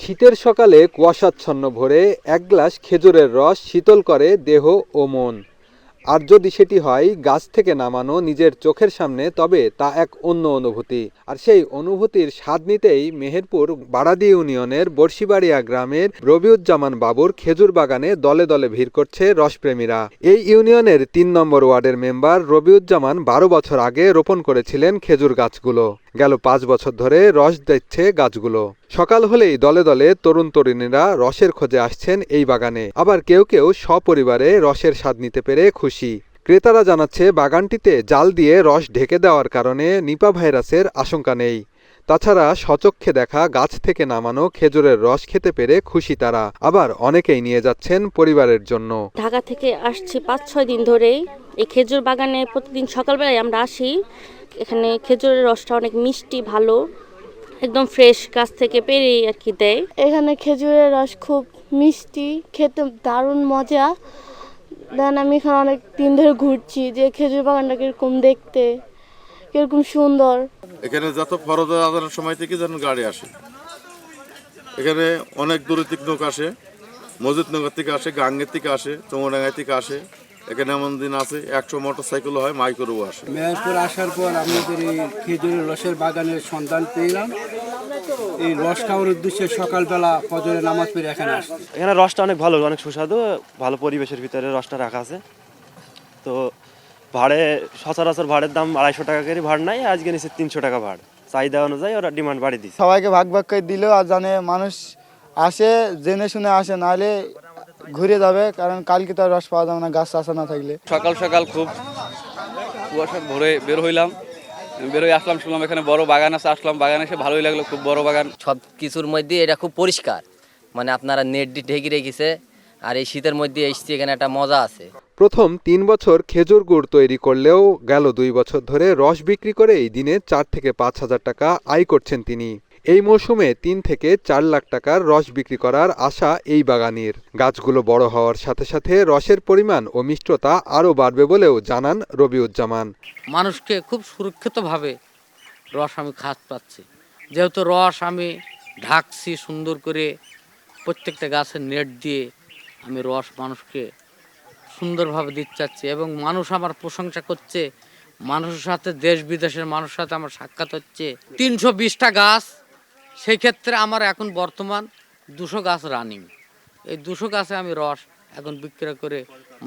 শীতের সকালে কুয়াশাচ্ছন্ন ভোরে এক গ্লাস খেজুরের রস শীতল করে দেহ ও মন। আর যদি সেটি হয় গাছ থেকে নামানো নিজের চোখের সামনে, তবে তা এক অন্য অনুভূতি। আর সেই অনুভূতির স্বাদ নিতেই মেহেরপুর বাড়াদি ইউনিয়নের বর্ষিবাড়িয়া গ্রামের রবিউজ্জামান বাবুর খেজুর বাগানে দলে দলে ভিড় করছে রসপ্রেমীরা। এই ইউনিয়নের ৩ নম্বর ওয়ার্ডের মেম্বার রবিউজ্জামান ১২ বছর আগে রোপণ করেছিলেন খেজুর গাছগুলো। গেল ৫ বছর ধরে রস দিচ্ছে গাছগুলো। সকাল হলেই দলে দলে তরুণ তরুণীরা রসের খোঁজে আসছেন এই বাগানে। আবার কেউ কেউ সপরিবারে রসের স্বাদ নিতে পেরে খুশি। ক্রেতারা জানাচ্ছে বাগানটিতে জাল দিয়ে রস ঢেকে দেওয়ার কারণে নিপা ভাইরাসের আশঙ্কা নেই। তাছাড়া স্বচক্ষে দেখা গাছ থেকে নামানো খেজুরের রস খেতে পেরে খুশি তারা। আবার অনেকেই নিয়ে যাচ্ছেন পরিবারের জন্য। ঢাকা থেকে আসছি ৫-৬ দিন ধরেই। এই খেজুর বাগানে প্রতিদিন সকালবেলায় আমরা আসি। এখানে খেজুরের রসটা অনেক মিষ্টি, ভালো, একদম ফ্রেশ গাছ থেকে পেরেই আর কি দেয়। এখানে খেজুরের রস খুব মিষ্টি, খেতে দারুণ মজা। দেন আমি এখানে অনেক দিন ধরে ঘুরছি যে খেজুর বাগানটা কিরকম দেখতে, কিরকম সুন্দর। এখানে যত ফরজ আদানের সময় থেকে যেন গাড়ি আসে। এখানে অনেক দূর থেকে লোক আসে, মসজিদনগর থেকে আসে, গাঙ্গের থেকে আসে, চৌমডাঙ্গা থেকে আসে। এখানে এমন দিন আছে ১০০ মোটরসাইকেল হয়, মাইক্রোও আসে। মেহেরপুর আসার পর আমাদের এই খেজুরের রসের বাগানের সন্ধান পেলাম। এই রস খাওয়ার উদ্দেশ্যে সকালবেলা ফজরের নামাজ পড়ে এখানে আসছে। এখানে রসটা অনেক ভালো, অনেক সুস্বাদু, ভালো পরিবেশের ভিতরে রসটা রাখা আছে। তো ভাড়ে সচরাচর ভাড়ের দাম ২৫০ টাকা করে ভাড় নাই, আজকে নিচ্ছে ৩০০ টাকা ভাড়। চাহিদা অনুযায়ী ওরা ডিমান্ড বাড়িয়ে দিচ্ছে। সবাইকে ভাগ ভাগ করে দিলেও আর জানে মানুষ আসে, জেনে শুনে আসে, নাহলে ঘুরে যাবে। কারণ কালকে তো আর রস পাওয়া যাবে না গাছ আসা না থাকলে। সকাল সকাল খুব কুয়াশার ভোরে বের হইলাম, বেরোয় আসলাম, শুনলাম এখানে বড় বাগান আছে। আসলাম, বাগান এসে ভালোই লাগলো, খুব বড় বাগান। সব কিছুর মধ্যে এটা খুব পরিষ্কার, মানে আপনারা নেট দিয়ে ঢেকে রেখেছে। আর এই শীতের মধ্যে এসছি, এখানে একটা মজা আছে। প্রথম ৩ বছর খেজুর গুড় তৈরি করলেও গেল ২ বছর ধরে রস বিক্রি করে এই দিনে ৪ থেকে ৫ হাজার টাকা আয় করছেন তিনি। এই মৌসুমে ৩ থেকে ৪ লাখ টাকার রস বিক্রি করার আশা এই বাগানের। গাছগুলো বড় হওয়ার সাথে সাথে রসের পরিমাণ ও মিষ্টতা আরও বাড়বে বলেও জানান রবিউজ্জামান। মানুষকে খুব সুরক্ষিতভাবে রস আমি খাওয়াতে পাচ্ছি, যেহেতু রস আমি ঢাকছি সুন্দর করে, প্রত্যেকটা গাছের নেট দিয়ে আমি রস মানুষকে সুন্দরভাবে দিতে চাচ্ছি। এবং মানুষ আমার প্রশংসা করছে, মানুষের সাথে দেশ বিদেশের মানুষের সাথে আমার সাক্ষাৎ হচ্ছে। ৩২০টা গাছ, সেই ক্ষেত্রে আমার এখন বর্তমান ২০০ গাছ রানিং। এই ২০০ গাছে আমি রস এখন বিক্রয় করে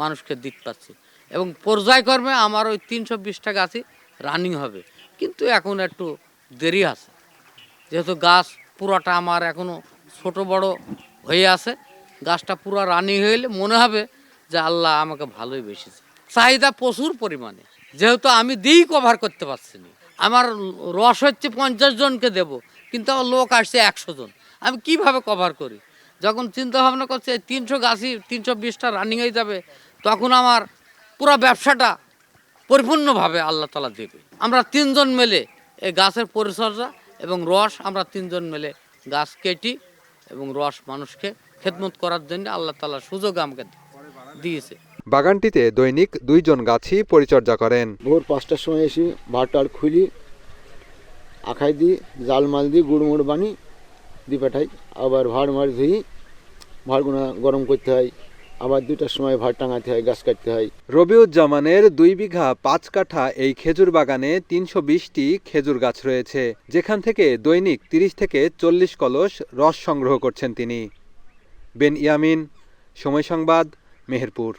মানুষকে দিতে পারছি। এবং পর্যায়ক্রমে আমার ওই ৩২০টা গাছই রানিং হবে, কিন্তু এখন একটু দেরি আছে, যেহেতু গাছ পুরাটা আমার এখনও ছোট বড় হয়ে আছে। গাছটা পুরো রানিং হয়ে মনে হবে যে আল্লাহ আমাকে ভালোই বেসেছে। চাহিদা প্রচুর পরিমাণে, যেহেতু আমি দিয়েই কভার করতে পারছি না। আমার রস হচ্ছে ৫০ জনকে দেব, কিন্তু আমার লোক আসছে ১০০ জন, আমি কিভাবে কভার করি? যখন চিন্তা ভাবনা করছে ৩০০ গাছই ৩২০টা রানিং হয়ে যাবে, তখন আমার পুরো ব্যবসাটা পরিপূর্ণভাবে আল্লাহ তাআলা দেবে। আমরা ৩ জন মিলে এই গাছের পরিচর্যা এবং রস, আমরা ৩ জন মিলে গাছ কেটি এবং রস মানুষকে খেদমত করার জন্য আল্লাহ তাআলা সুযোগ আমাকে দিয়েছে। বাগানটিতে দৈনিক ২ জন গাছই পরিচর্যা করেন। ভোর ৫টার সময় এসে ভাড়টার খুলি, আখাই দিই, জাল মাল দিই, গুড় মুড় বানি দিয়ে পাঠাই। আবার ভাড় মার ধুই, ভাড়গুলো গরম করতে হয়। আবার ২টার সময় ভাড় টাঙাতে হয়, গাছ কাটতে হয়। রবিউজ্জামানের ২ বিঘা ৫ কাঠা এই খেজুর বাগানে ৩২০টি খেজুর গাছ রয়েছে, যেখান থেকে দৈনিক ৩০ থেকে ৪০ কলস রস সংগ্রহ করছেন তিনি। বেন ইয়ামিন, সময় সংবাদ, মেহেরপুর।